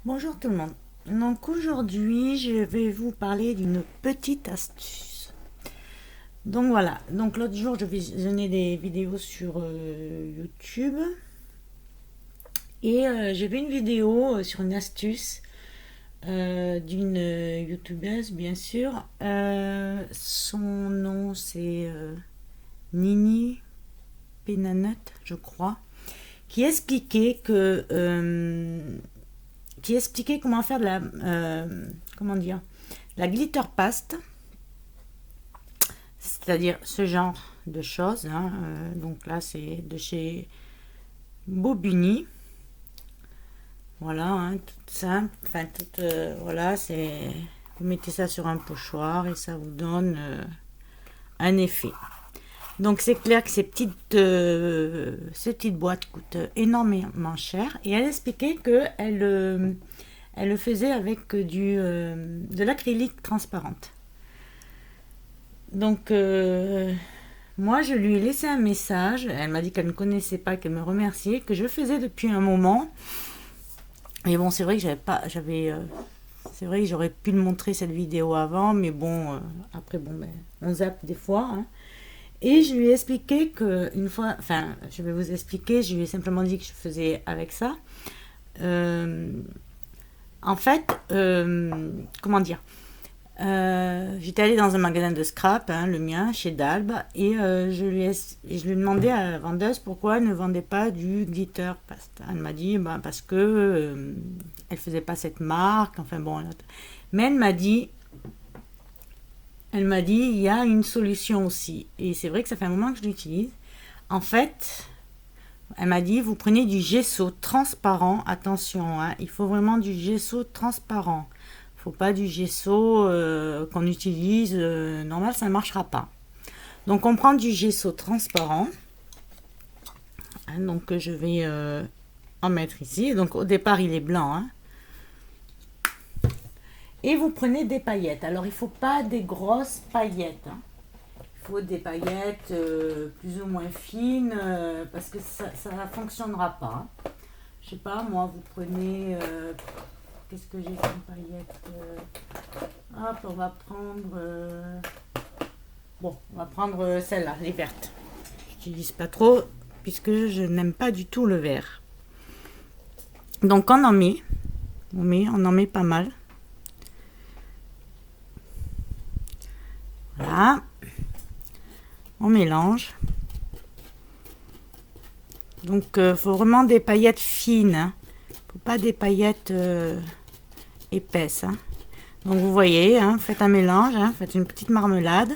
Bonjour tout le monde. Donc aujourd'hui, je vais vous parler d'une petite astuce. Donc voilà, donc l'autre jour, je visionnais des vidéos sur YouTube et j'ai vu une vidéo sur une astuce d'une youtubeuse, bien sûr. Son nom, c'est Nini Penanut, je crois, qui expliquait comment faire de la comment dire, la glitter paste, c'est-à-dire ce genre de choses, hein. Donc là c'est de chez Bobuni, voilà, hein, tout simple, enfin tout, voilà, c'est, vous mettez ça sur un pochoir et ça vous donne un effet. Donc c'est clair que ces petites boîtes coûtent énormément cher, et elle expliquait que elle le faisait avec de l'acrylique transparente. Donc moi je lui ai laissé un message, elle m'a dit qu'elle ne connaissait pas, qu'elle me remerciait, que je faisais depuis un moment. Et bon, c'est vrai que c'est vrai que j'aurais pu le montrer cette vidéo avant, mais bon, après bon, ben, on zappe des fois, hein. Et je lui ai expliqué que une fois, enfin, je vais vous expliquer, je lui ai simplement dit que je faisais avec ça. En fait, comment dire, j'étais allée dans un magasin de scrap, hein, le mien, chez Dalb, et je lui ai demandé à la vendeuse pourquoi elle ne vendait pas du glitter paste. Elle m'a dit bah, parce que elle faisait pas cette marque, enfin bon. Mais elle m'a dit, il y a une solution aussi. Et c'est vrai que ça fait un moment que je l'utilise. En fait, elle m'a dit, vous prenez du gesso transparent. Attention, hein, il faut vraiment du gesso transparent. Il ne faut pas du gesso qu'on utilise. Normal, ça ne marchera pas. Donc, on prend du gesso transparent. Hein, donc, je vais en mettre ici. Donc, au départ, il est blanc, hein. Et vous prenez des paillettes. Alors, il ne faut pas des grosses paillettes, hein. Il faut des paillettes plus ou moins fines parce que ça ne fonctionnera pas. Je sais pas, moi, vous prenez... qu'est-ce que j'ai comme paillettes hop, on va prendre... bon, on va prendre celle-là, les vertes. Je n'utilise pas trop puisque je n'aime pas du tout le vert. Donc, on en met pas mal. Voilà, on mélange. Donc faut vraiment des paillettes fines, hein. Faut pas des paillettes épaisses, hein. Donc vous voyez, hein, faites un mélange, hein, faites une petite marmelade.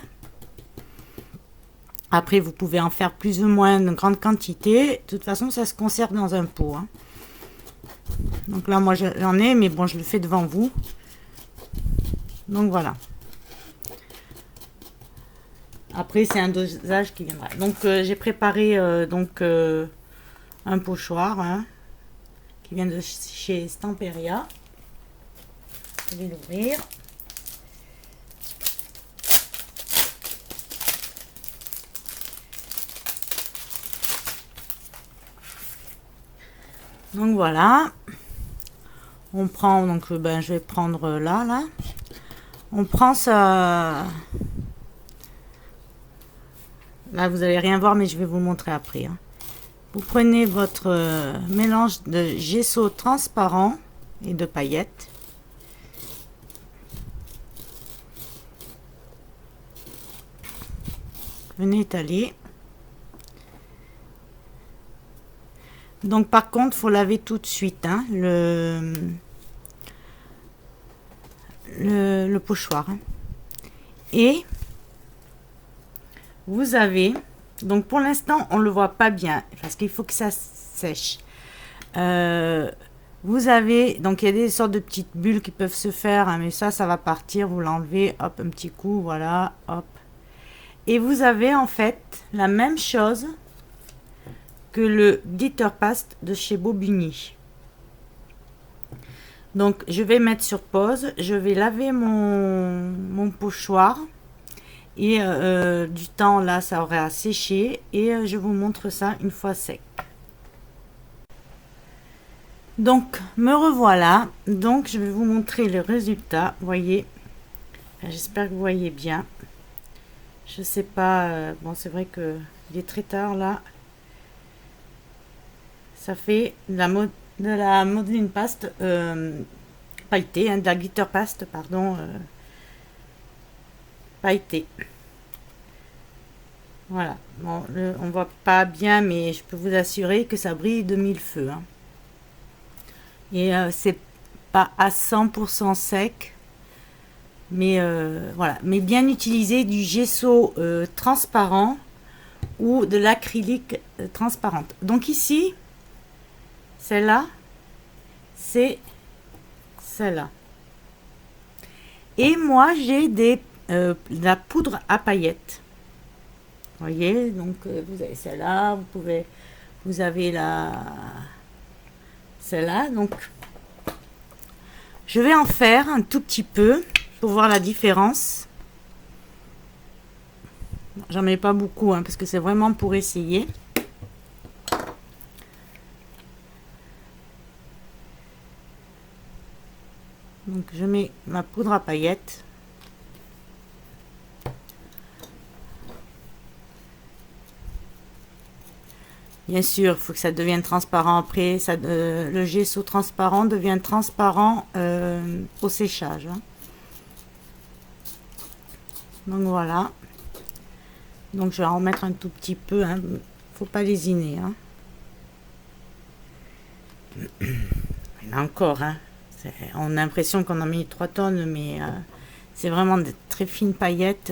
Après vous pouvez en faire plus ou moins de grande quantité. De toute façon ça se conserve dans un pot, hein. Donc là moi j'en ai, mais bon je le fais devant vous. Donc voilà. Après, c'est un dosage qui viendra. Donc, j'ai préparé un pochoir, hein, qui vient de chez Stamperia. Je vais l'ouvrir. Donc voilà. On prend, donc ben, je vais prendre là. On prend ça. Là, vous allez rien voir, mais je vais vous le montrer après, hein. Vous prenez votre mélange de gesso transparent et de paillettes. Venez étaler. Donc, par contre, faut laver tout de suite, hein, le pochoir, hein. Et vous avez, donc pour l'instant on le voit pas bien parce qu'il faut que ça sèche. Vous avez, donc il y a des sortes de petites bulles qui peuvent se faire, hein, mais ça va partir, vous l'enlevez, hop, un petit coup, voilà, hop. Et vous avez en fait la même chose que le glitter paste de chez Bobuni. Donc je vais mettre sur pause, je vais laver mon pochoir. Et du temps là ça aurait à sécher, et je vous montre ça une fois sec. Donc, me revoilà. Donc, je vais vous montrer le résultat. Vous voyez, j'espère que vous voyez bien. Je sais pas, bon, c'est vrai que il est très tard là. Ça fait de la modeline paste pailletée, hein, de la glitter paste, pardon, pailletée. Voilà, bon, on voit pas bien, mais je peux vous assurer que ça brille de mille feux, hein. Et c'est pas à 100% sec, mais voilà, mais bien utiliser du gesso transparent ou de l'acrylique transparente. Donc ici, celle-là, c'est celle-là. Et moi, j'ai de la poudre à paillettes. Vous voyez, donc vous avez celle-là, vous avez celle-là. Donc, je vais en faire un tout petit peu pour voir la différence. J'en mets pas beaucoup, hein, parce que c'est vraiment pour essayer. Donc, je mets ma poudre à paillettes. Bien sûr, il faut que ça devienne transparent après. Le gesso transparent devient transparent au séchage, hein. Donc voilà. Donc je vais en mettre un tout petit peu, hein. Faut pas lésiner, hein. Là encore, hein. On a l'impression qu'on a mis 3 tonnes, mais c'est vraiment de très fines paillettes.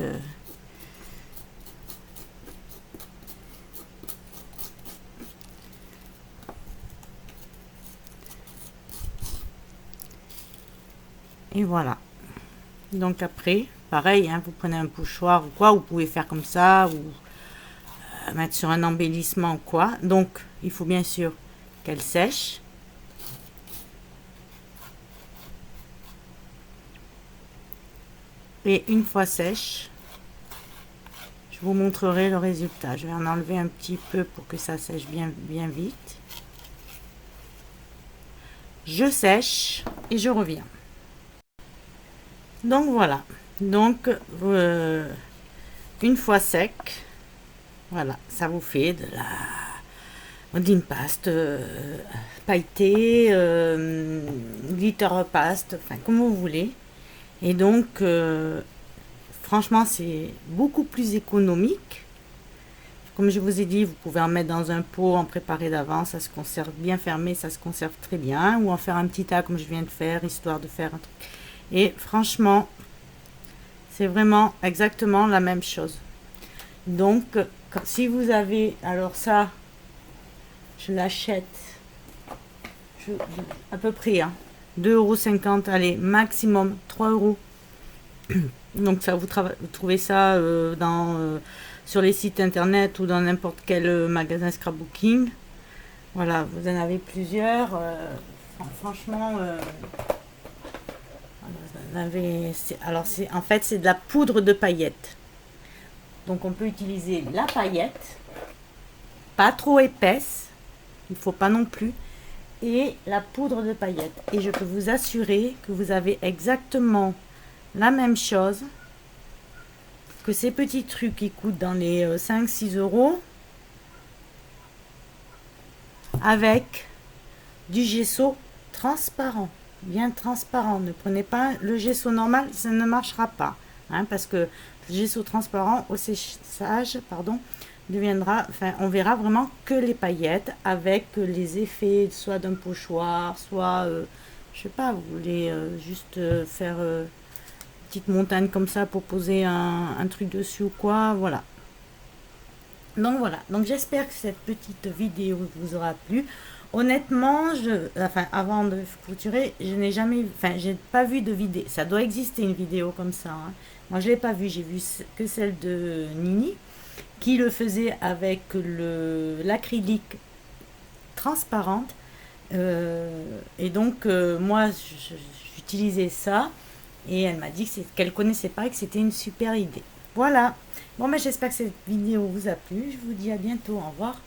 Et voilà. Donc après, pareil, hein, vous prenez un pochoir ou quoi, vous pouvez faire comme ça, ou mettre sur un embellissement ou quoi. Donc, il faut bien sûr qu'elle sèche. Et une fois sèche, je vous montrerai le résultat. Je vais en enlever un petit peu pour que ça sèche bien vite. Je sèche et je reviens. Donc voilà. Donc une fois sec, voilà, ça vous fait de la modeline paste pailletée, glitter paste, enfin comme vous voulez. Et donc franchement, c'est beaucoup plus économique. Comme je vous ai dit, vous pouvez en mettre dans un pot, en préparer d'avance, ça se conserve bien fermé, ça se conserve très bien. Ou en faire un petit tas comme je viens de faire, histoire de faire un truc. Et franchement, c'est vraiment exactement la même chose. Donc, si vous avez, alors ça, je l'achète à peu près, hein, 2,50 €, allez, maximum 3 €. Donc ça, vous trouvez ça sur les sites internet ou dans n'importe quel magasin scrapbooking. Voilà, vous en avez plusieurs. Franchement, alors en fait c'est de la poudre de paillettes. Donc on peut utiliser la paillette, pas trop épaisse, il faut pas non plus, et la poudre de paillettes. Et je peux vous assurer que vous avez exactement la même chose que ces petits trucs qui coûtent dans les 5-6 € avec du gesso transparent, bien transparent. Ne prenez pas le gesso normal, ça ne marchera pas, hein, parce que le gesso transparent au séchage, pardon, deviendra, enfin, on verra vraiment que les paillettes avec les effets, soit d'un pochoir, soit, je sais pas, vous voulez juste faire petite montagne comme ça pour poser un truc dessus ou quoi, voilà. Donc voilà, donc j'espère que cette petite vidéo vous aura plu. Honnêtement, enfin, avant de clôturer, je n'ai jamais, enfin, j'ai pas vu de vidéo. Ça doit exister une vidéo comme ça, hein. Moi, je l'ai pas vu. J'ai vu que celle de Nini qui le faisait avec l'acrylique transparente. Et donc, moi, j'utilisais ça. Et elle m'a dit qu'elle connaissait pas et que c'était une super idée. Voilà. Bon, mais j'espère que cette vidéo vous a plu. Je vous dis à bientôt. Au revoir.